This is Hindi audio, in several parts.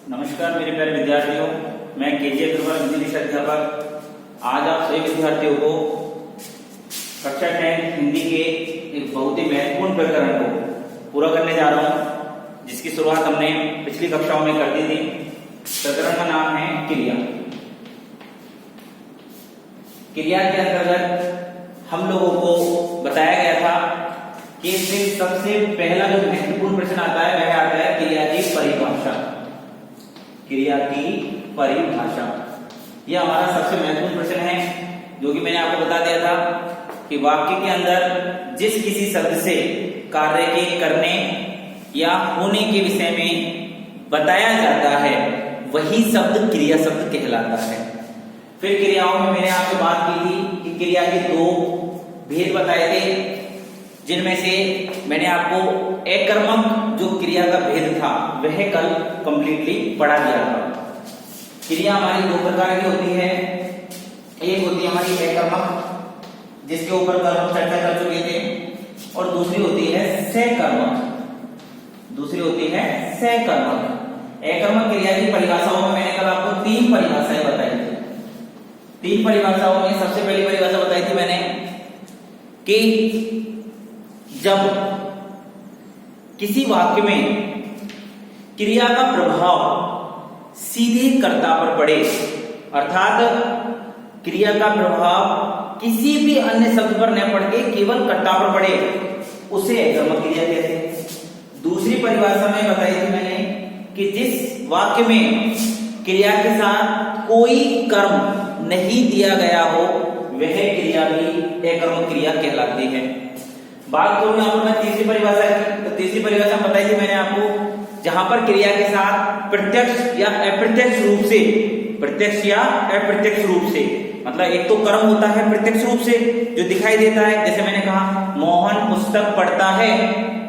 नमस्कार मेरे प्यारे विद्यार्थियों, मैं केजे अग्रवाल हिंदी विषय अध्यापक आज आप सभी विद्यार्थियों को कक्षा 10 हिंदी के एक बहुत ही महत्वपूर्ण प्रकरण को पूरा करने जा रहा हूं, जिसकी शुरुआत हमने पिछली कक्षाओं में कर दी थी। प्रकरण का नाम है क्रिया। क्रिया के अंतर्गत हम लोगों को बताया गया था कि इसमें सबसे पहला जो महत्वपूर्ण प्रश्न आता है वह आता है क्रिया की परिभाषा। क्रिया की परिभाषा यह हमारा सबसे महत्वपूर्ण प्रश्न है, जो कि मैंने आपको बता दिया था कि वाक्य के अंदर जिस किसी शब्द से कार्य के करने या होने के विषय में बताया जाता है वही शब्द क्रिया शब्द कहलाता है। फिर क्रियाओं में मैंने आपसे बात की थी कि क्रिया के दो भेद बताए थे, जिनमें से मैंने आपको एकर्मक जो क्रिया का भेद था वह कल कंप्लीटली पढ़ा दिया था। क्रिया हमारी दो प्रकार की होती है। एक होती है हमारी एकर्मक, जिसके ऊपर कल हम चर्चा कर चुके थे, और दूसरी होती है सहकर्मक। एकर्मक क्रिया की परिभाषाओं में मैंने कल आपको तीन परिभाषाएं बताई थी। तीन परिभाषाओं में सबसे पहली परिभाषा बताई थी मैंने कि जब किसी वाक्य में क्रिया का प्रभाव सीधे कर्ता पर पड़े, अर्थात क्रिया का प्रभाव किसी भी अन्य शब्द पर न पड़ के केवल कर्ता पर पड़े, उसे एकर्मक क्रिया कहते हैं। दूसरी परिभाषा में बताई थी मैंने कि जिस वाक्य में क्रिया के साथ कोई कर्म नहीं दिया गया हो वह क्रिया भी एकर्मक क्रिया कहलाती है। बात करूं यहां पर मैं तीसरी परिभाषा की, तो तीसरी परिभाषा बताई थी मैंने आपको जहां पर क्रिया के साथ प्रत्यक्ष या अप्रत्यक्ष रूप से, मतलब एक तो कर्म होता है प्रत्यक्ष रूप से जो दिखाई देता है, जैसे मैंने कहा मोहन पुस्तक पढ़ता है,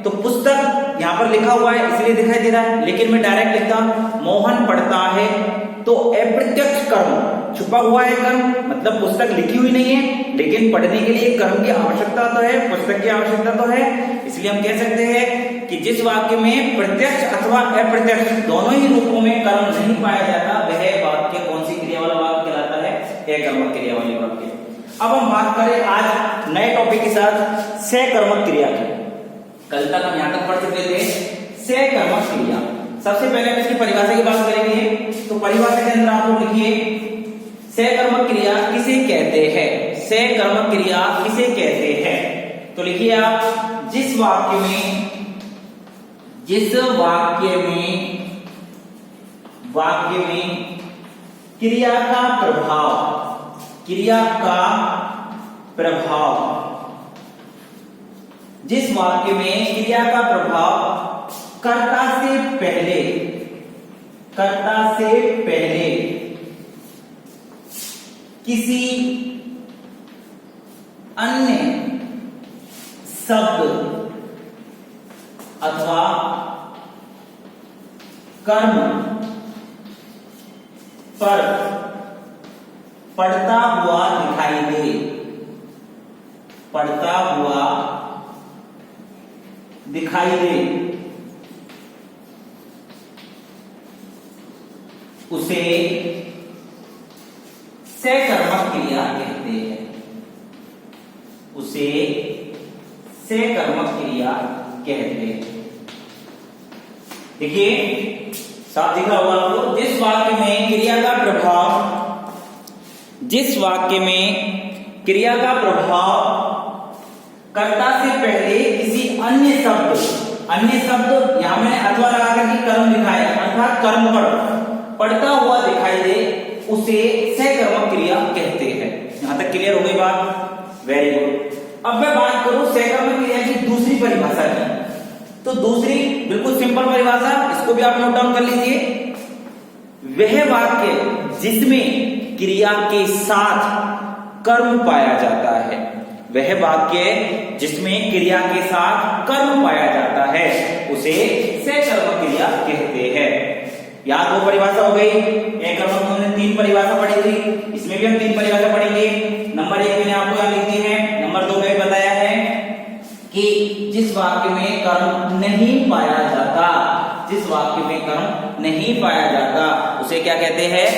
तो पुस्तक यहां पर लिखा हुआ है इसलिए दिखाई दे रहा है, लेकिन मैं डायरेक्ट लिखता मोहन पढ़ता है तो अप्रत्यक्ष कर्म, छुपा हुआ है कर्म, मतलब पुस्तक लिखी हुई नहीं है लेकिन पढ़ने के लिए कर्म की आवश्यकता तो है, पुस्तक की आवश्यकता तो है। इसलिए हम कह सकते हैं कि जिस वाक्य में प्रत्यक्ष अथवा अप्रत्यक्ष दोनों ही रूपों में कर्म नहीं पाया जाता वह वाक्य कौन सी क्रिया वाला वाक्य कहलाता है? एकर्मक क्रिया वाली वाक्य। अब हम बात करें आज नए टॉपिक के साथ सहकर्मक क्रिया की। कल तक हम यहां तक पढ़ चुके थे सहकर्मक क्रिया। सबसे पहले हम इसकी परिभाषा की बात करेंगे, तो परिभाषा के अंदर आप लोग लिखिए सहकर्मक क्रिया किसे कहते हैं। सहकर्मक क्रिया किसे कहते हैं, तो लिखिए आप जिस वाक्य में क्रिया का प्रभाव, जिस वाक्य में क्रिया का प्रभाव कर्ता से पहले किसी अन्य शब्द अथवा कर्म पर पड़ता हुआ दिखाई दे उसे सहकर्मक क्रिया कहते हैं। देखिए साफ दिखा हुआ आपको, जिस वाक्य में क्रिया का प्रभाव कर्ता से पहले किसी अन्य शब्द यहां मैंने अथवा लगा करके कर्म लिखा है, अर्थात कर्म पर पढ़ता हुआ दिखाई दे उसे सहकर्मक क्रिया कहते हैं। यहां तक क्लियर हो गई बात? Very good. अब मैं बात करूं सहकर्मक क्रिया की दूसरी परिभाषा की, तो दूसरी बिल्कुल सिंपल परिभाषा, इसको भी आप नोट डाउन कर लीजिए। वह वाक्य जिसमें क्रिया के साथ कर्म पाया जाता है, उसे सहकर्मक क्रिया कहते हैं। यहां दो परिभाषा हो गई, एकर्मक में हमने तीन परिभाषा पढ़ी थी, इसमें भी हम तीन परिभाषा पढ़ेंगे। नंबर 1 मैंने आपको यहां लिख दी है, नंबर 2 में बताया है कि जिस वाक्य में कर्म नहीं पाया जाता जिस वाक्य में कर्म नहीं पाया जाता उसे क्या कहते हैं?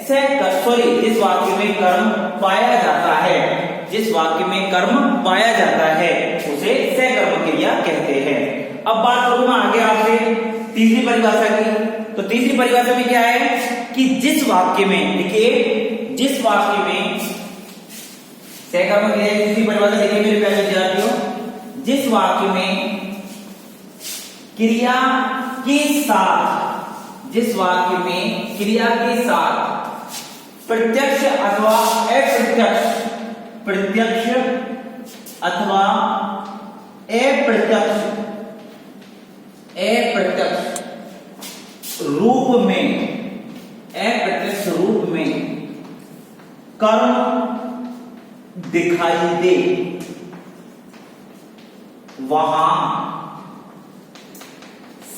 जिस वाक्य में कर्म पाया जाता है, जिस वाक्य में कर्म पाया जाता है उसे सकर्मक क्रिया कहते हैं। अब बात करूं मैं आगे आपसे तीसरी परिभाषा की। तो तीसरी परिभाषा में क्या है कि जिस वाक्य में, देखिए जिस वाक्य में सकर्मक क्रिया की तीसरी परिभाषा देखिए मेरे प्यारे विद्यार्थियों, जिस वाक्य में क्रिया के साथ, जिस वाक्य में क्रिया के साथ प्रत्यक्ष अथवा अप्रत्यक्ष, प्रत्यक्ष अथवा अप्रत्यक्ष रूप में, अप्रत्यक्ष रूप में कर्म दिखाई दे, वहां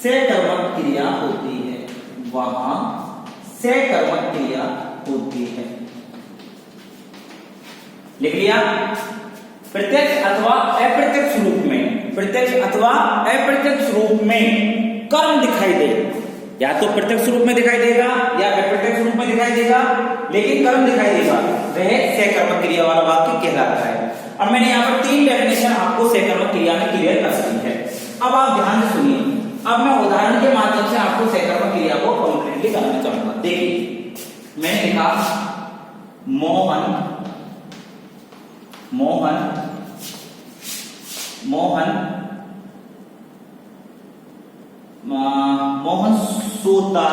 सकर्मक क्रिया होती है, वहां सकर्मक क्रिया होती है। लिख लिया? प्रत्यक्ष अथवा अप्रत्यक्ष रूप में, प्रत्यक्ष अथवा अप्रत्यक्ष रूप में कर्म दिखाई दे, या तो प्रत्यक्ष रूप में दिखाई देगा या अप्रत्यक्ष रूप में दिखाई देगा, लेकिन कर्म दिखाई देगा, वह सकर्मक क्रिया वाला वाक्य कहलाता है। अब मैंने यहाँ पर 3 डेफिनेशन आपको सकर्मक क्रिया में क्लियर कर दी है। अब आप ध्यान से सुनिए, अब मैं उदाहरण के माध्यम से आपको सकर्मक क्रिया को कॉन्क्रीटली कराना चाहूंगा। देखिए मैंने लिखा मोहन, मोहन, मोहन, मोहन सोता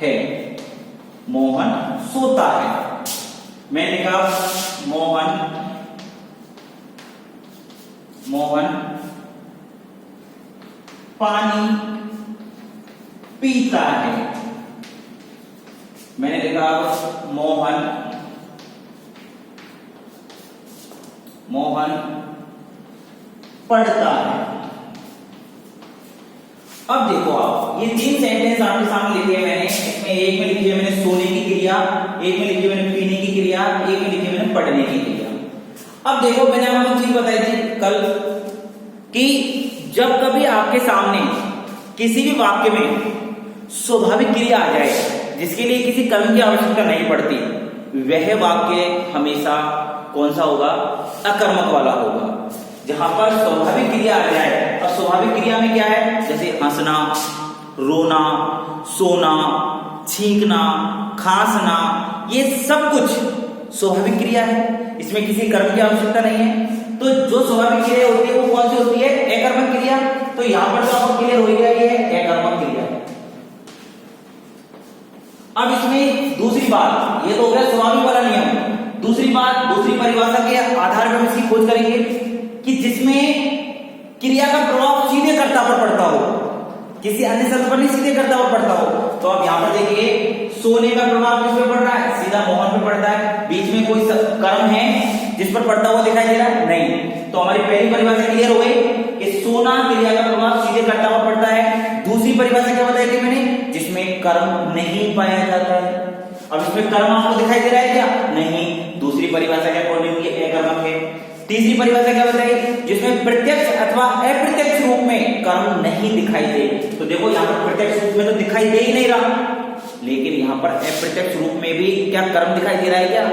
है, मोहन सोता है। मैंने लिखा मोहन, मोहन पानी पीता है। मैंने लिखा मोहन, मोहन पढ़ता है। अब देखो आप ये 3 सेंटेंस आपके सामने लिखे हैं मैंने, इसमें एक में लिखी है मैंने सोने की क्रिया, एक में लिखी है मैंने पीने की क्रिया, एक में लिखी है मैंने पढ़ने की क्रिया। अब देखो मैंने आपको चीज बताई थी कल कि जब कभी आपके सामने किसी भी वाक्य में स्वाभाविक क्रिया आ जाए जिसके लिए किसी कर्म की आवश्यकता नहीं पड़ती, वह वाक्य हमेशा कौन सा होगा? अकर्मक वाला होगा। जहां पर स्वाभाविक क्रिया आ जाए, अब स्वाभाविक क्रिया में क्या है? जैसे हंसना, रोना, सोना, छींकना, खांसना, ये सब कुछ स्वाभाविक क्रिया है, इसमें किसी कर्म की आवश्यकता नहीं है। तो जो स्वाभाविक क्रिया होती है वो कौन सी होती है? अकर्मक क्रिया। तो यहां पर तो आपको क्लियर हो गया ये अकर्मक क्रिया। अब इसमें दूसरी बात, ये तो हो गया स्वाभाविक वाला नियम। दूसरी बात, दूसरी परिभाषा के आधार पर हम इसकी खोज करेंगे कि जिसमें क्रिया का प्रभाव सीधे कर्ता पर पड़ता हो, किसी अन्य शब्द पर नहीं, सीधे कर्ता पर पड़ता हो। तो अब यहां पर देखिए सोने का प्रभाव किस पे पड़ रहा है? सीधा मोहन पे पड़ता है। बीच में कोई कर्म है जिस पर पड़ता हुआ दिखाई दे रहा है? नहीं। तो हमारी पहली परिभाषा क्लियर हो गई कि सोना क्रिया का प्रभाव सीधे कर्ता पर पड़ता है। दूसरी परिभाषा क्या बताई थी मैंने? जिसमें कर्म नहीं पाया जाता है। अब इसमें कर्म आपको दिखाई दे रहा है क्या? नहीं। दूसरी परिभाषा के अकॉर्डिंग ये अकर्मक है। तीसरी परिभाषा क्या बताई? जिसमें प्रत्यक्ष अथवा अप्रत्यक्ष रूप में कर्म नहीं दिखाई दे। तो देखो यहाँ पर प्रत्यक्ष रूप में तो दिखाई दे ही नहीं रहा, लेकिन यहाँ पर अप्रत्यक्ष रूप में भी क्या कर्म दिखाई दे रहा है क्या?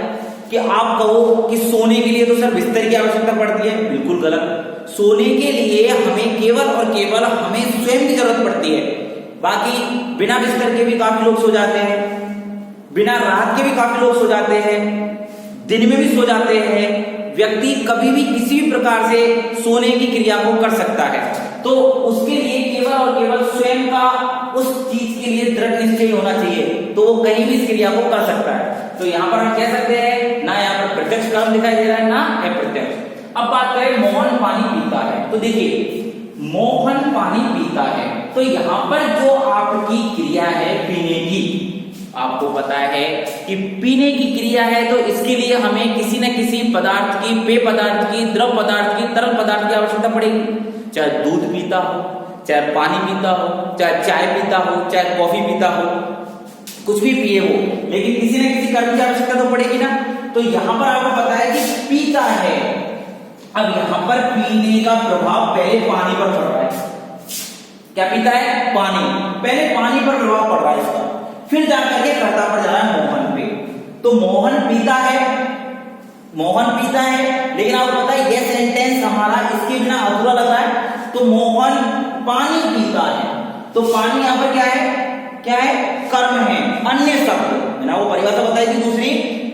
कि आप कहो कि सोने के लिए तो सर बिस्तर की आवश्यकता पड़ती है, बिल्कुल गलत। सोने के लिए हमें केवल और केवल हमें स्वयं की जरूरत पड़ती है। बाकी बिना बिस्तर के भी काफी लोग सो जाते हैं, बिना रात के भी काफी लोग सो जाते हैं, दिन में भी सो जाते हैं। व्यक्ति कभी भी किसी भी प्रकार से सोने की क्रिया को कर सकता है। तो उसके लिए केवल और केवल स्वयं का उस चीज के लिए दृढ़ निश्चय होना चाहिए, तो वो कहीं भी इस क्रिया को कर सकता है। तो यहाँ पर हम कह सकते हैं ना यहाँ पर प्रत्यक्ष कर्म दिखाई दे रहा है ना अप्रत्यक्ष। अब बात करें मोहन पानी पीता है, तो देखिए मोहन पानी पीता है, तो यहाँ पर जो आपकी क्रिया है पीने की, आपको पता है कि पीने की क्रिया है, तो इसके लिए हमें किसी न किसी पदार्थ की, पेय पदार्थ की, द्रव पदार्थ की, तरल पदार्थ की आवश्यकता पड़ेगी। चाहे दूध पीता हो, चाहे पानी पीता हो, चाहे चाय पीता हो, चाहे कॉफी पीता हो, कुछ भी पिए वो, लेकिन किसी न किसी कर्म की आवश्यकता तो पड़ेगी ना। तो यहां पर आपको पता है कि पीता है। अब यहां पर पीने का प्रभाव पहले पानी पर पड़ रहा है, क्या पीता है? पानी। पहले पानी पर प्रभाव पड़ रहा है इसका, फिर जाकर के कर्ता पर जा रहा है मोहन पे। तो मोहन पीता है, लेकिन आपको पता है ये सेंटेंस हमारा इसके बिना अधूरा लग रहा है। तो मोहन पानी पीता है, तो पानी यहाँ पर क्या है? कर्म है, अन्य शब्द। मैंने वो परिभाषा बताई थी दूसरी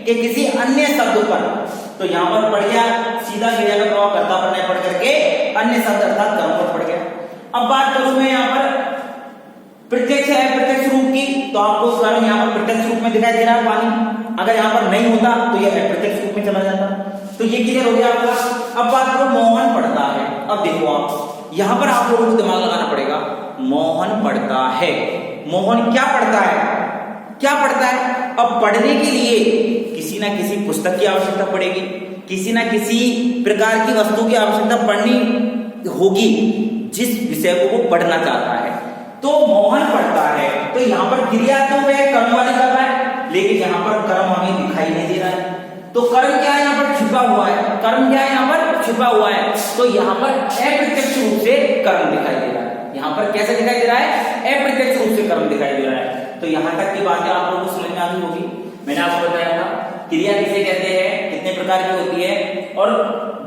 कि किसी अन्य शब्द पर, तो यहाँ पर पड़ गया सीधा क्रिया का प्रभाव कर्ता पर नहीं पड़ करके अन्य शब्द अर्थात कर्म पर पड़ गया। अब बात करूं मैं यहाँ पर प्रत्यक्ष है, प्रत्यक्ष रूप की, तो आपको कर्म यहाँ पर प्रत्यक्ष रूप में दिखाई दे रहा है पानी। अगर यहाँ पर नहीं होता तो यह अप्रत्यक्ष रूप में चला जाता। तो ये क्लियर हो गया आपका। अब बात करो मोहन पढ़ता है। अब देखो आप यहाँ पर आप लोगों को दिमाग लगाना पड़ेगा। मोहन पढ़ता है, मोहन क्या पढ़ता है? अब पढ़ने के लिए किसी ना किसी पुस्तक की आवश्यकता पड़ेगी, किसी ना किसी प्रकार की वस्तु की आवश्यकता पड़नी होगी जिस विषय को वो पढ़ना चाहता है। तो मोहन पढ़ता है, तो यहाँ पर क्रिया तो वह कर्म वाली कर रहा है, लेकिन यहाँ पर कर्म हमें दिखाई नहीं दे रहा है। तो कर्म क्या है? यहाँ पर छुपा हुआ है। तो यहाँ पर अप्रत्यक्ष रूप से कर्म दिखाई दे रहा है। यहाँ पर कैसे दिखाई दे रहा है? अप्रत्यक्ष रूप से कर्म दिखाई दे रहा है। तो यहाँ तक की बातें आप लोगों को समझ में आती होगी। मैंने आपको बताया था क्रिया किसे कहते हैं, कितने प्रकार की होती है, और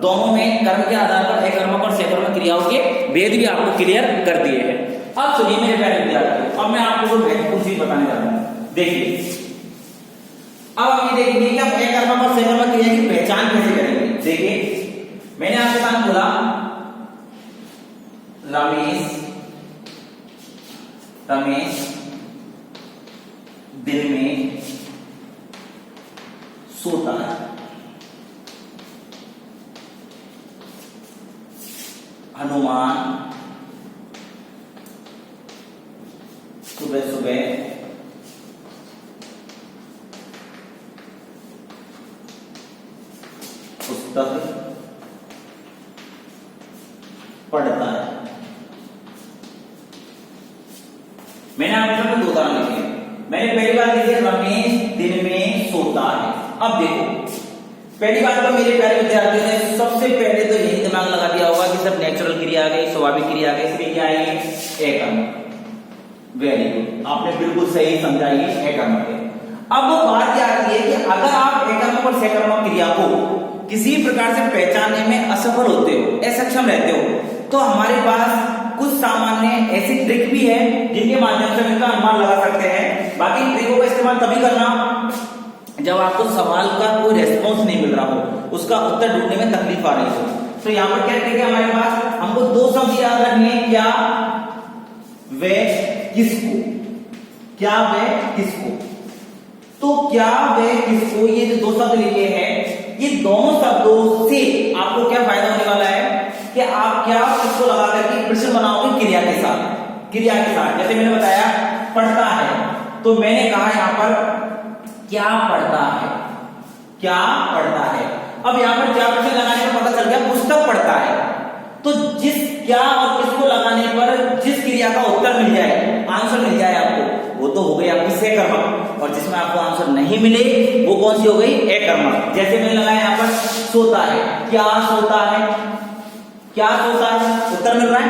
दोनों में कर्म के आधार पर अकर्मक और सकर्मक क्रियाओं के भेद भी आपको क्लियर कर दिए हैं। अब सुनिए मेरे प्यारे विद्यार्थी, अब मैं आपको महत्वपूर्ण चीज बताने जा रहा हूं। देखिए अब हम ये देखेंगे कि हम अकर्मक और सकर्मक क्रिया की पहचान कैसे करेंगे। देखिए मैंने आपके साथ बोला रमेश दिन में सोता है। हनुमान सुबह सुबह पुस्तक पढ़ता है। मैंने आपके सामने दो उदाहरण लिखे। मैंने पहली बात लिखी रमेश दिन में सोता है। अब देखो पहली बात तो मेरे प्यारे विद्यार्थियों ने सबसे पहले तो यही दिमाग लगा दिया होगा कि सब नेचुरल क्रिया आ गई, स्वाभाविक क्रिया आ गई, इसलिए क्या आएगी? एकर्मक। वेरी गुड, आपने बिल्कुल सही समझा, ये एकर्मक है। अब बात क्या आती है कि अगर आप एकर्मक और सकर्मक क्रिया को किसी प्रकार से पहचानने में असफल होते हो, असक्षम रहते हो, तो हमारे पास कुछ सामान्य ऐसी ट्रिक भी है जिनके माध्यम से इनका अनुमान लगा सकते हैं। बाकी ट्रिकों का इस्तेमाल तभी करना जब आपको सवाल का कोई रेस्पॉन्स नहीं मिल रहा हो, उसका उत्तर ढूंढने में तकलीफ आ रही हो। तो यहाँ पर क्या ट्रिक है हमारे पास? हमको दो शब्द याद रखने हैं, क्या वे किसको। तो क्या वे किसको, ये जो दो शब्द लिखे हैं, ये दोनों शब्दों से आपको क्या फायदा होने वाला है कि आप क्या किसको लगा करके प्रश्न बनाओगे क्रिया के साथ। जैसे मैंने बताया पढ़ता है, तो मैंने कहा यहाँ पर क्या पढ़ता है। अब यहाँ पर क्या प्रश्न लगाने पर पता चल गया पुस्तक पढ़ता है। तो जिस क्या और किसको लगाने पर जिस क्रिया का उत्तर मिल जाए, आंसर मिल जाए आपको, वो तो हो गई आपकी सकर्मक, और जिसमें आपको आंसर नहीं मिले वो कौन सी हो गई? एकर्मक। जैसे मैंने लगाया यहाँ पर सोता है, क्या सोता है, उत्तर मिल रहा है?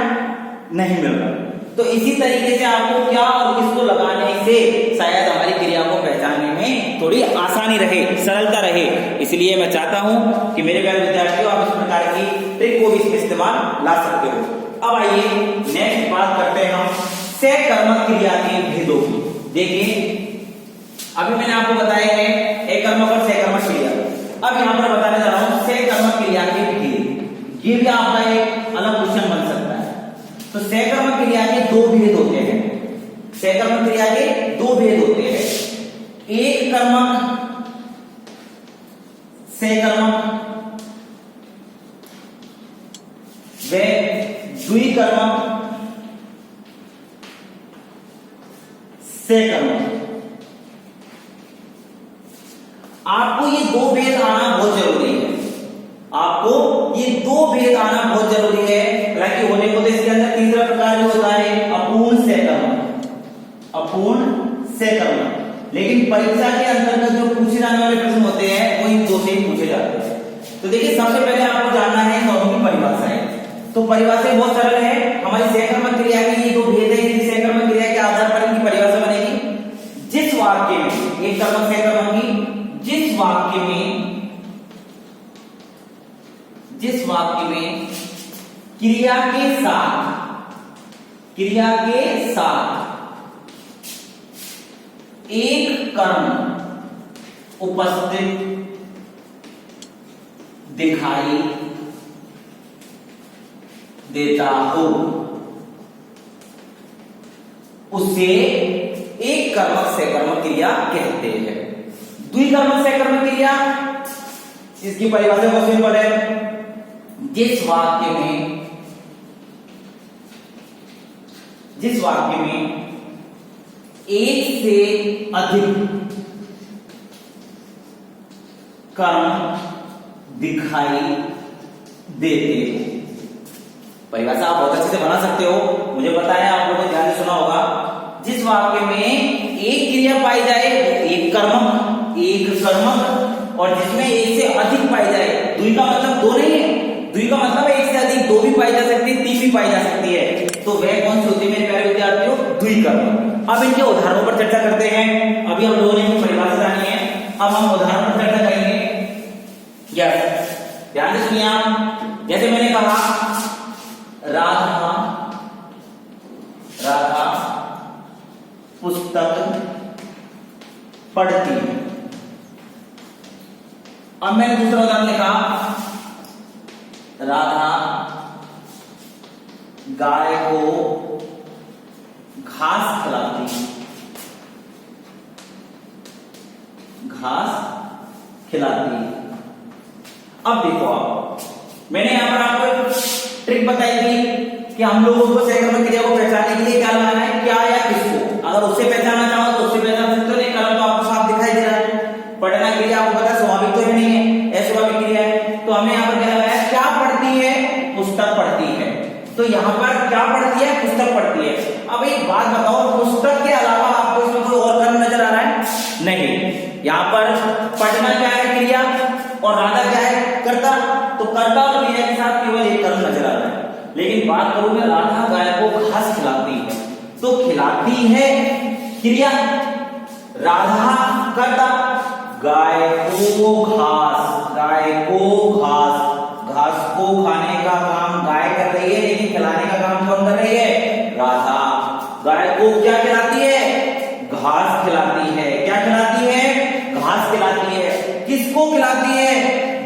नहीं मिल रहा। तो इसी तरीके से आपको क्या और किसको लगाने से शायद हमारी क्रिया को पहचानने में थोड़ी आसानी रहे, सरलता रहे। इसलिए मैं चाहता हूं कि मेरे प्यारे विद्यार्थियों आप इस प्रकार की ट्रिक को भी इसमें इस्तेमाल ला सकते हो। अब आइए नेक्स्ट बात करते हैं हम सकर्मक क्रिया के भेदों की। देखिए अभी मैंने आपको बताया है एकर्मक और सकर्मक क्रिया। अब यहाँ पर बताने जा रहा हूं सकर्मक क्रिया के भेद। ये भी आपका एक अलग क्वेश्चन बन सकता है। तो सकर्मक क्रिया के दो भेद होते हैं। एक कर्मक सकर्मक व द्विकर्मक सकर्मक। आपको ये दो भेद आना बहुत जरूरी है। हालांकि होने को तो इसके अंदर तीसरा प्रकार जो होता है अपूर्ण सकर्मक, लेकिन परीक्षा के अंतर्गत जो पूछे जाने वाले प्रश्न होते हैं वो इन दो से ही पूछे जाते हैं। तो देखिए सबसे पहले आपको जानना है दोनों की परिभाषाएं। तो तो परिभाषा बहुत सरल है। हमारी सहकर्मक क्रिया की ये दो भेद है, इसी सहकर्मक क्रिया के आधार पर इनकी परिभाषा बनेगी। जिस वाक्य में एक कर्मक सहकर्मक की, जिस वाक्य में क्रिया के साथ एक कर्म उपस्थित दिखाई देता हो उसे एक कर्मक सहकर्मक क्रिया कहते हैं। द्विकर्मक सहकर्मक क्रिया, इसकी परिभाषा बहुत सिंपल है। जिस वाक्य में एक से अधिक कर्म दिखाई देते हो। परिभाषा आप बहुत अच्छे से बना सकते हो, मुझे पता है आप लोगों ने ध्यान से सुना होगा। जिस वाक्य में एक क्रिया पाई जाए वो एक कर्मक, और जिसमें एक से अधिक पाई जाए, द्वि का मतलब दो नहीं है, द्वि का मतलब एक से अधिक दो भी पाई जा सकती है, तीन भी पाई जा सकती है, तो वह कौन सी होती है मेरे प्यारे विद्यार्थियों? द्विकर्मक। अब इनके उदाहरणों पर चर्चा करते हैं। अभी हम लोगों ने परिभाषा जानी है, अब हम उदाहरण पर चर्चा करेंगे। ध्यान से सुनिए आप। जैसे मैंने कहा राधा पुस्तक पढ़ती है। अब मैंने दूसरा उदाहरण लिखा, राधा गाय को घास खिलाती है। अब देखो आप, मैंने यहां पर आपको एक ट्रिक बताई थी कि हम लोगों को सहकर्मक क्रिया को पहचानने के लिए क्या लगाना है, क्या या किसको। अगर उससे पहचानना चाहो तो उससे पहचान सकते हो, नहीं कलम तो आपको साफ दिखाई दे रहा है। पढ़ना क्रिया आपको पता स्वाभाविक तो है नहीं है, अस्वाभाविक क्रिया है, तो हमें यहाँ पर क्या लगाया, क्या पढ़ती है? पुस्तक पढ़ती है। तो यहाँ पर क्या पढ़ती है? पुस्तक पढ़ती है। अब एक बात बताओ, पुस्तक के अलावा आपको इसमें कोई और कर्म नजर आ रहा है? नहीं। यहाँ पर पढ़ना क्या है? क्रिया, और राधा क्या है? कर्ता। तो कर्ता और क्रिया के साथ केवल एक कर्म नजर आ रहा है। लेकिन बात करूं मैं, राधा गाय को घास खिलाती है, तो खिलाती है क्रिया, राधा कर्ता, गाय को घास को खाने का काम गाय कर रही है, लेकिन खिलाने का काम कौन कर रही है? राधा। गाय को क्या खिलाती है? घास खिलाती है। क्या खिलाती है? घास खिलाती है। किसको खिलाती है?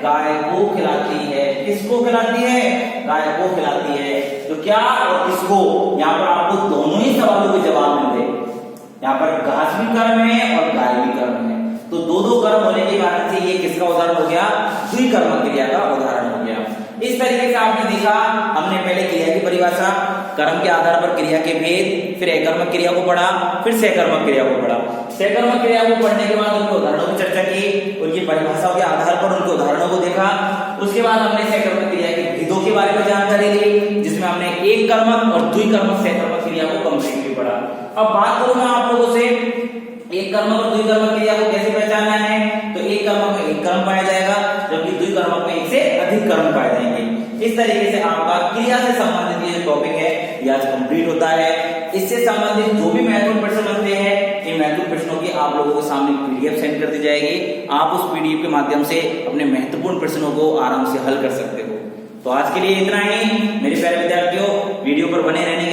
गाय को खिलाती है। किसको खिलाती है? गाय को खिलाती है। तो क्या और किसको? यहाँ पर आपको दोनों ही सवालों के जवाब मिल गए। यहाँ पर घास भी कर्म है और गाय भी कर्म है, तो दो कर्म होने के कारण से ये किसका उदाहरण हो गया? द्विकर्मक क्रिया का उदाहरण हो गया। इस तरीके से आपने देखा, हमने पहले क्रिया की परिभाषा, कर्म के आधार पर क्रिया के भेद, फिर एकर्मक क्रिया को पढ़ा, फिर सहकर्मक क्रिया को पढ़ा। सहकर्मक क्रिया को पढ़ने के बाद उनके उदाहरणों की चर्चा की, उनकी परिभाषाओं के आधार पर उनके उदाहरणों को देखा। उसके बाद हमने सहकर्मक क्रिया के भेदों के बारे में जानकारी ली, जिसमें हमने एक कर्मक और द्विकर्मक सहकर्मक क्रिया को कंप्लीटली पढ़ा। अब बात करूं मैं आप लोगों से, एक कर्मक और द्विकर्मक क्रिया को कैसे पहचानना है? तो एक कर्मक में एक कर्म पाया जाएगा, जबकि द्विकर्मक में एक से अधिक कर्म पाए जाएंगे। इस तरीके से आपका क्रिया से संबंधित ये टॉपिक है ये आज कंप्लीट होता है। इससे संबंधित जो भी महत्वपूर्ण प्रश्न बनते हैं, इन महत्वपूर्ण प्रश्नों की आप लोगों के सामने पीडीएफ सेंड कर दी जाएगी। आप उस पीडीएफ के माध्यम से अपने महत्वपूर्ण प्रश्नों को आराम से हल कर सकते हो। तो आज के लिए इतना ही। मेरे प्यारे विद्यार्थियों, वीडियो पर बने रहने